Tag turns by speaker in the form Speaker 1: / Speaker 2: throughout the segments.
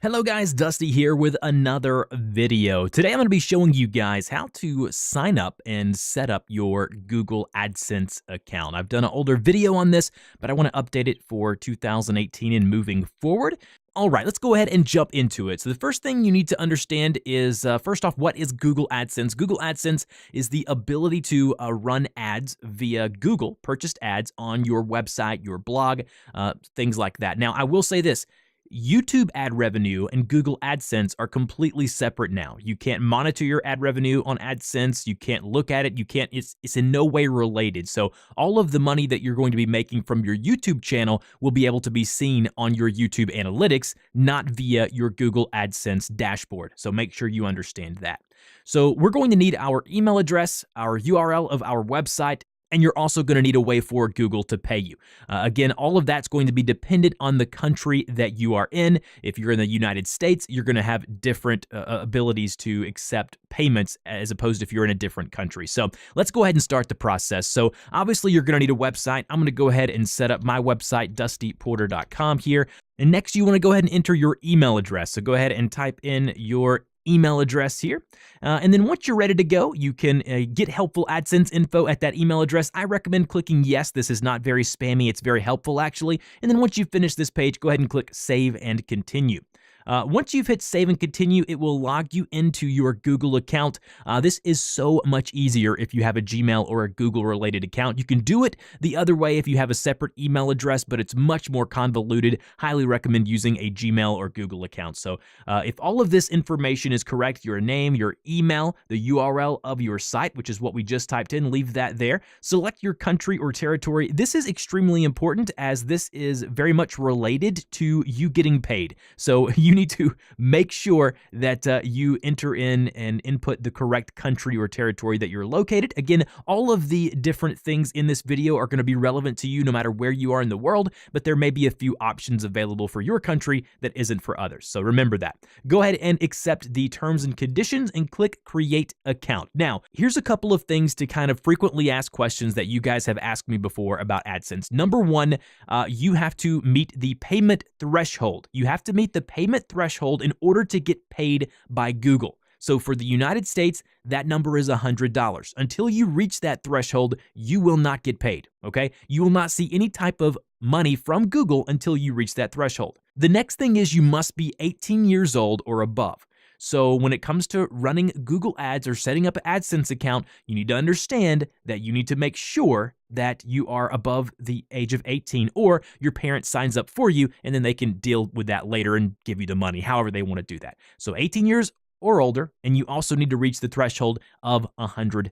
Speaker 1: Hello guys, Dusty here with another video. Today I'm going to be showing you guys how to sign up and set up your Google AdSense account. I've done an older video on this, but I want to update it for 2018 and moving forward. All right, let's go ahead and jump into it. So the first thing you need to understand is, first off, what is Google AdSense? Google AdSense is the ability to run ads via Google, purchased ads on your website, your blog, things like that. Now, I will say this. YouTube ad revenue and Google AdSense are completely separate now. You can't monitor your ad revenue on AdSense. You can't look at it. It's in no way related. So all of the money that you're going to be making from your YouTube channel will be able to be seen on your YouTube analytics, not via your Google AdSense dashboard. So make sure you understand that. So we're going to need our email address, our URL of our website, and you're also going to need a way for Google to pay you. Again, all of that's going to be dependent on the country that you are in. If you're in the United States, you're going to have different abilities to accept payments as opposed to if you're in a different country. So let's go ahead and start the process. So obviously you're going to need a website. I'm going to go ahead and set up my website, dustyporter.com here. And next you want to go ahead and enter your email address. So go ahead and type in your email address here. And then once you're ready to go, you can get helpful AdSense info at that email address. I recommend clicking yes. This is not very spammy. It's very helpful, actually. And then once you finish this page, go ahead and click Save and Continue. Once you've hit Save and Continue, it will log you into your Google account. This is so much easier if you have a Gmail or a Google-related account. You can do it the other way if you have a separate email address, but it's much more convoluted. Highly recommend using a Gmail or Google account. So if all of this information is correct, your name, your email, the URL of your site, which is what we just typed in, leave that there. Select your country or territory. This is extremely important as this is very much related to you getting paid. So you need to make sure that you enter in and input the correct country or territory that you're located. Again, all of the different things in this video are going to be relevant to you no matter where you are in the world, but there may be a few options available for your country that isn't for others. So remember that. Go ahead and accept the terms and conditions and click Create Account. Now, here's a couple of things to kind of frequently asked questions that you guys have asked me before about AdSense. Number one, you have to meet the payment threshold. You have to meet the payment threshold in order to get paid by Google. So for the United States, that number is $100. Until you reach that threshold, you will not get paid, okay? You will not see any type of money from Google until you reach that threshold. The next thing is you must be 18 years old or above. So when it comes to running Google Ads or setting up an AdSense account, you need to understand that you need to make sure that you are above the age of 18 or your parent signs up for you and then they can deal with that later and give you the money, however they want to do that. So 18 years or older, and you also need to reach the threshold of $100.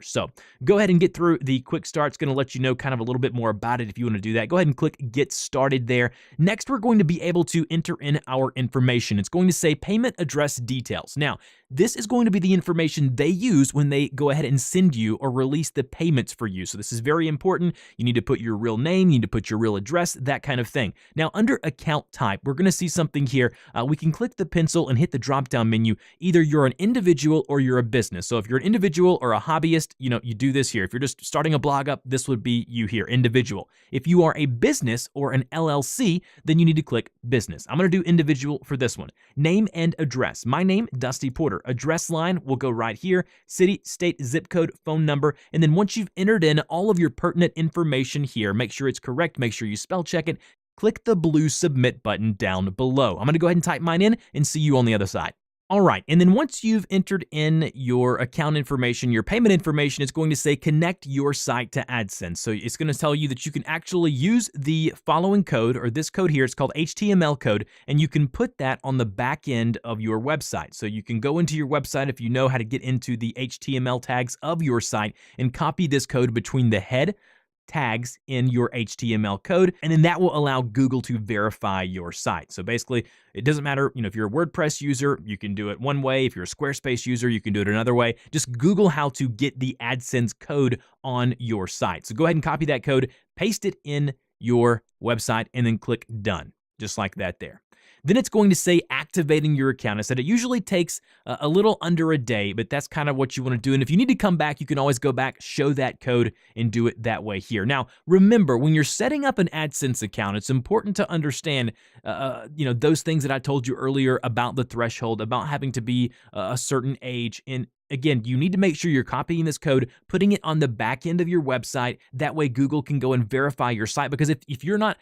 Speaker 1: So go ahead and get through the quick start. It's going to let you know kind of a little bit more about it if you want to do that. Go ahead and click Get Started there. Next, we're going to be able to enter in our information. It's going to say Payment Address Details. Now, this is going to be the information they use when they go ahead and send you or release the payments for you. So this is very important. You need to put your real name, you need to put your real address, that kind of thing. Now, under Account Type, we're going to see something here. We can click the pencil and hit the drop-down menu. Either you're an individual or you're a business. So if you're an individual or a hobbyist, you do this here. If you're just starting a blog up, this would be you here, individual. If you are a business or an LLC, then you need to click business. I'm going to do individual for this one. Name and address. My name, Dusty Porter. Address line will go right here. City, state, zip code, phone number. And then once you've entered in all of your pertinent information here, make sure it's correct. Make sure you spell check it. Click the blue submit button down below. I'm going to go ahead and type mine in and see you on the other side. All right, and then once you've entered in your account information, your payment information, it's going to say connect your site to AdSense. So it's going to tell you that you can actually use the following code, or this code here, it's called HTML code, and you can put that on the back end of your website. So you can go into your website if you know how to get into the HTML tags of your site and copy this code between the head tags in your HTML code, and then that will allow Google to verify your site. So basically, it doesn't matter, if you're a WordPress user, you can do it one way. If you're a Squarespace user, you can do it another way. Just Google how to get the AdSense code on your site. So go ahead and copy that code, paste it in your website, and then click Done, just like that there. Then it's going to say activating your account. I said it usually takes a little under a day, but that's kind of what you want to do. And if you need to come back, you can always go back, show that code, and do it that way here. Now, remember, when you're setting up an AdSense account, it's important to understand, those things that I told you earlier about the threshold, about having to be a certain age. And again, you need to make sure you're copying this code, putting it on the back end of your website. That way Google can go and verify your site. Because if you're not,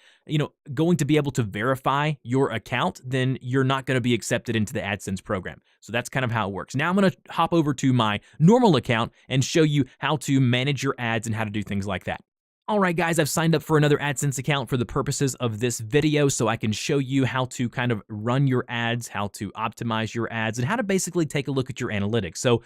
Speaker 1: going to be able to verify your account, then you're not going to be accepted into the AdSense program. So that's kind of how it works. Now I'm going to hop over to my normal account and show you how to manage your ads and how to do things like that. All right, guys, I've signed up for another AdSense account for the purposes of this video so I can show you how to kind of run your ads, how to optimize your ads, and how to basically take a look at your analytics. So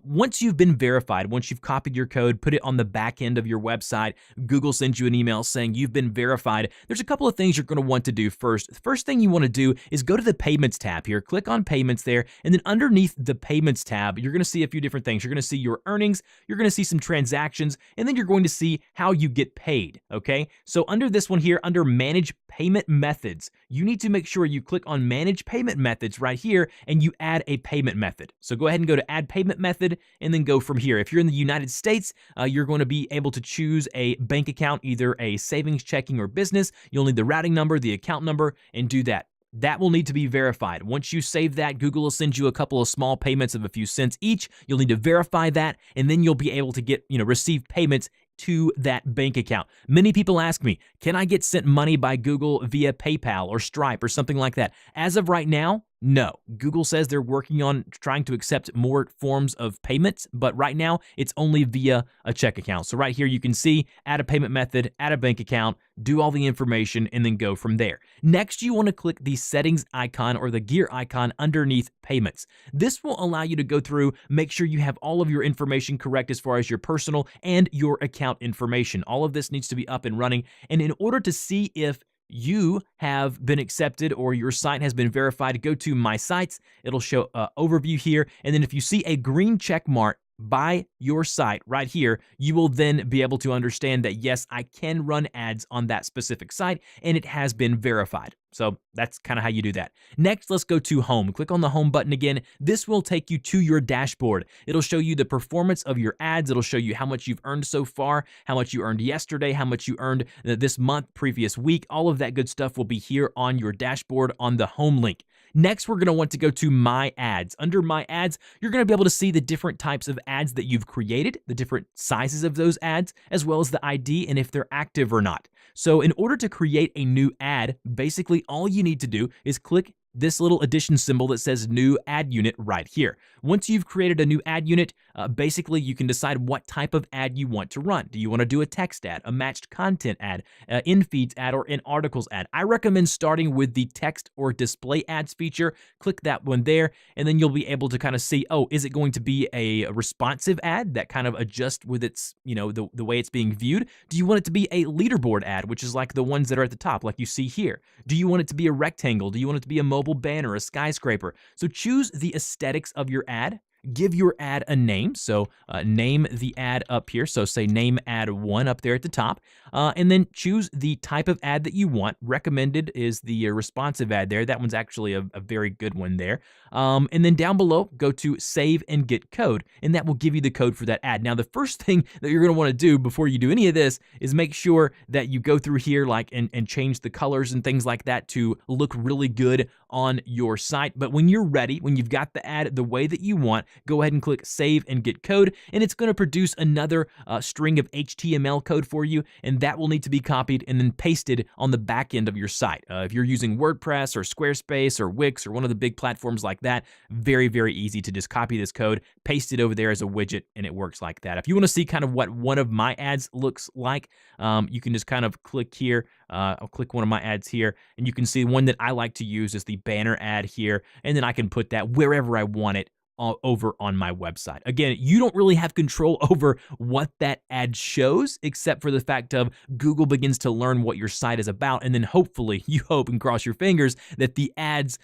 Speaker 1: once you've been verified, once you've copied your code, put it on the back end of your website, Google sends you an email saying you've been verified. There's a couple of things you're going to want to do first. The first thing you want to do is go to the Payments tab here, click on Payments there, and then underneath the Payments tab, you're going to see a few different things. You're going to see your earnings, you're going to see some transactions, and then you're going to see how you get paid, okay? So under this one here, under Manage Payment Methods, you need to make sure you click on Manage Payment Methods right here and you add a payment method. So go ahead and go to Add Payment Method and then go from here. If you're in the United States, you're going to be able to choose a bank account, either a savings, checking, or business. You'll need the routing number, the account number, and do that. That will need to be verified. Once you save that, Google will send you a couple of small payments of a few cents each. You'll need to verify that, and then you'll be able to get, receive payments to that bank account. Many people ask me, can I get sent money by Google via PayPal or Stripe or something like that? As of right now, no. Google says they're working on trying to accept more forms of payments, but right now it's only via a check account. So right here you can see add a payment method, add a bank account, do all the information, and then go from there. Next, you want to click the settings icon or the gear icon underneath payments. This will allow you to go through, make sure you have all of your information correct as far as your personal and your account information. All of this needs to be up and running. And in order to see if you have been accepted or your site has been verified, go to My Sites. It'll show overview here. And then if you see a green check mark by your site right here, you will then be able to understand that, yes, I can run ads on that specific site and it has been verified. So that's kind of how you do that. Next, let's go to Home. Click on the Home button again. This will take you to your dashboard. It'll show you the performance of your ads. It'll show you how much you've earned so far, how much you earned yesterday, how much you earned this month, previous week. All of that good stuff will be here on your dashboard on the Home link. Next, we're going to want to go to My Ads. Under My Ads, you're going to be able to see the different types of ads that you've created, the different sizes of those ads, as well as the ID and if they're active or not. So in order to create a new ad, basically all you need to do is click this little addition symbol that says New Ad Unit right here. Once you've created a new ad unit, basically you can decide what type of ad you want to run. Do you want to do a text ad, a matched content ad, in feeds ad, or in articles ad? I recommend starting with the text or display ads feature. Click that one there, and then you'll be able to kind of see, oh, is it going to be a responsive ad that kind of adjusts with its, the way it's being viewed? Do you want it to be a leaderboard ad, which is like the ones that are at the top, like you see here? Do you want it to be a rectangle? Do you want it to be a mobile banner, a skyscraper? So choose the aesthetics of your ad. Give your ad a name. So name the ad up here. So say name ad 1 up there at the top. And then choose the type of ad that you want. Recommended is the responsive ad there. That one's actually a very good one there. And then down below, go to save and get code. And that will give you the code for that ad. Now, the first thing that you're going to want to do before you do any of this is make sure that you go through here and change the colors and things like that to look really good on your site. But when you're ready, when you've got the ad the way that you want, go ahead and click save and get code, and it's going to produce another string of HTML code for you, and that will need to be copied and then pasted on the back end of your site. If you're using WordPress or Squarespace or Wix or one of the big platforms like that, very, very easy to just copy this code, paste it over there as a widget, and it works like that. If you want to see kind of what one of my ads looks like, you can just kind of click here. I'll click one of my ads here, and you can see one that I like to use is the banner ad here, and then I can put that wherever I want it over on my website. Again, you don't really have control over what that ad shows, except for the fact of Google begins to learn what your site is about, and then hopefully, you hope and cross your fingers that the ads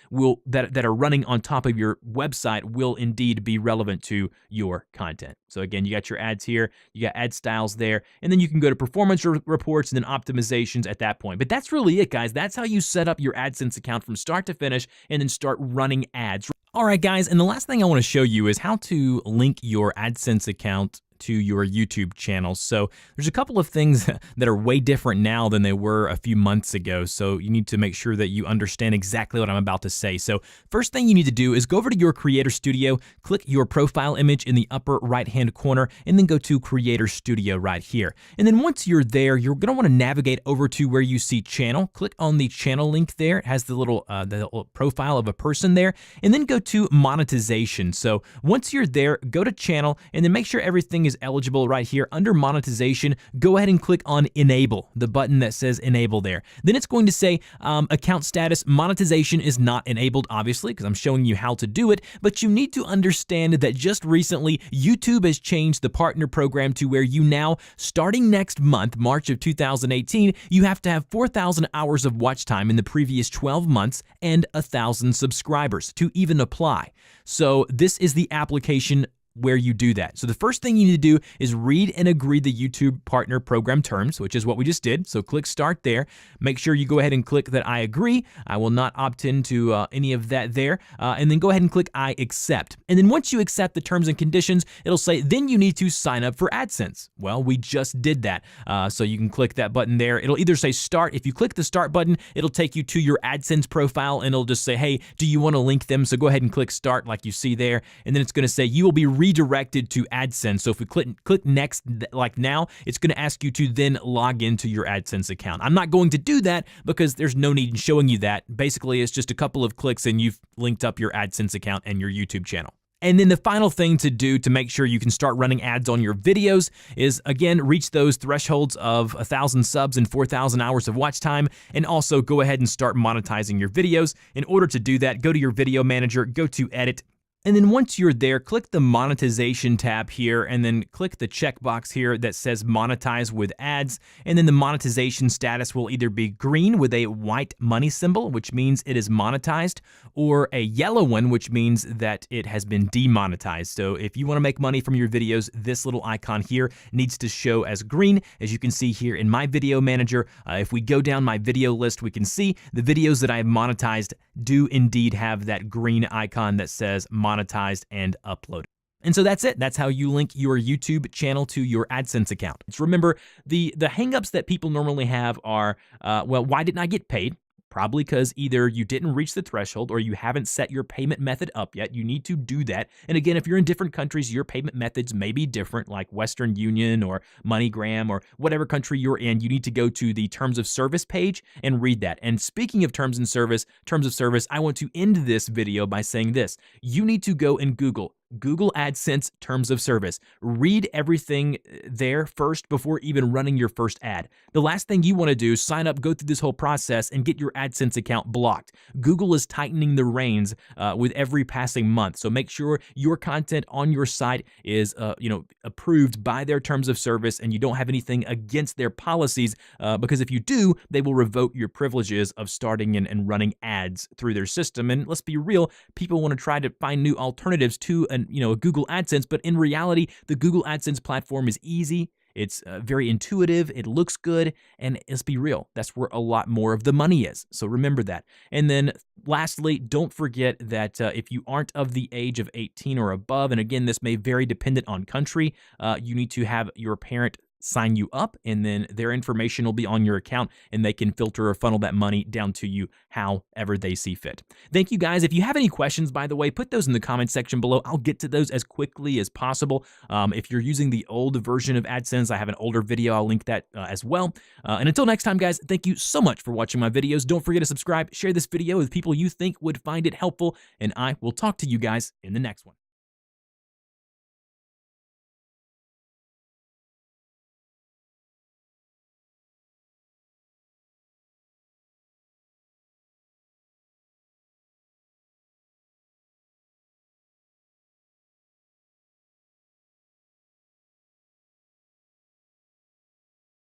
Speaker 1: that are running on top of your website will indeed be relevant to your content. So again, you got your ads here, you got ad styles there, and then you can go to performance reports and then optimizations at that point. But that's really it, guys. That's how you set up your AdSense account from start to finish and then start running ads. All right, guys, and the last thing I want to show you is how to link your AdSense account to your YouTube channel. So there's a couple of things that are way different now than they were a few months ago. So you need to make sure that you understand exactly what I'm about to say. So first thing you need to do is go over to your Creator Studio, click your profile image in the upper right-hand corner, and then go to Creator Studio right here. And then once you're there, you're gonna wanna navigate over to where you see channel. Click on the channel link there. It has the little profile of a person there, and then go to monetization. So once you're there, go to channel, and then make sure everything is eligible right here. Under monetization, go ahead and click on enable, the button that says enable there. Then it's going to say account status, monetization is not enabled, obviously, because I'm showing you how to do it, but you need to understand that just recently, YouTube has changed the partner program to where you now, starting next month, March of 2018, you have to have 4,000 hours of watch time in the previous 12 months and 1,000 subscribers to even apply. So this is the application where you do that. So the first thing you need to do is read and agree the YouTube Partner Program terms, which is what we just did. So click Start there. Make sure you go ahead and click that I agree. I will not opt into any of that there. And then go ahead and click I accept. And then once you accept the terms and conditions, it'll say, then you need to sign up for AdSense. Well, we just did that. So you can click that button there. It'll either say Start. If you click the Start button, it'll take you to your AdSense profile and it'll just say, hey, do you want to link them? So go ahead and click Start like you see there. And then it's going to say you will be redirected to AdSense. So if we click next, like now, it's going to ask you to then log into your AdSense account. I'm not going to do that because there's no need in showing you that. Basically, it's just a couple of clicks and you've linked up your AdSense account and your YouTube channel. And then the final thing to do to make sure you can start running ads on your videos is, again, reach those thresholds of 1,000 subs and 4,000 hours of watch time, and also go ahead and start monetizing your videos. In order to do that, go to your video manager, go to Edit, and then once you're there, click the monetization tab here, and then click the checkbox here that says monetize with ads. And then the monetization status will either be green with a white money symbol, which means it is monetized, or a yellow one, which means that it has been demonetized. So if you want to make money from your videos, this little icon here needs to show as green. As you can see here in my video manager, if we go down my video list, we can see the videos that I have monetized do indeed have that green icon that says monetized and uploaded. And so that's it. That's how you link your YouTube channel to your AdSense account. Just remember, the hangups that people normally have are, well, why didn't I get paid? Probably because either you didn't reach the threshold or you haven't set your payment method up yet. You need to do that. And again, if you're in different countries, your payment methods may be different, like Western Union or MoneyGram or whatever country you're in. You need to go to the Terms of Service page and read that. And speaking of terms of service, I want to end this video by saying this. You need to go and Google AdSense Terms of Service. Read everything there first before even running your first ad. The last thing you want to do is sign up, go through this whole process, and get your AdSense account blocked. Google is tightening the reins with every passing month, so make sure your content on your site is approved by their Terms of Service and you don't have anything against their policies, because if you do, they will revoke your privileges of starting and running ads through their system. And let's be real, people want to try to find new alternatives to a Google AdSense, but in reality, the Google AdSense platform is easy. It's very intuitive. It looks good. And let's be real, that's where a lot more of the money is. So remember that. And then lastly, don't forget that if you aren't of the age of 18 or above, and again, this may vary dependent on country, you need to have your parent sign you up, and then their information will be on your account and they can filter or funnel that money down to you however they see fit. Thank you guys. If you have any questions, by the way, put those in the comment section below. I'll get to those as quickly as possible. If you're using the old version of AdSense, I have an older video. I'll link that as well. And until next time, guys, thank you so much for watching my videos. Don't forget to subscribe, share this video with people you think would find it helpful, and I will talk to you guys in the next one.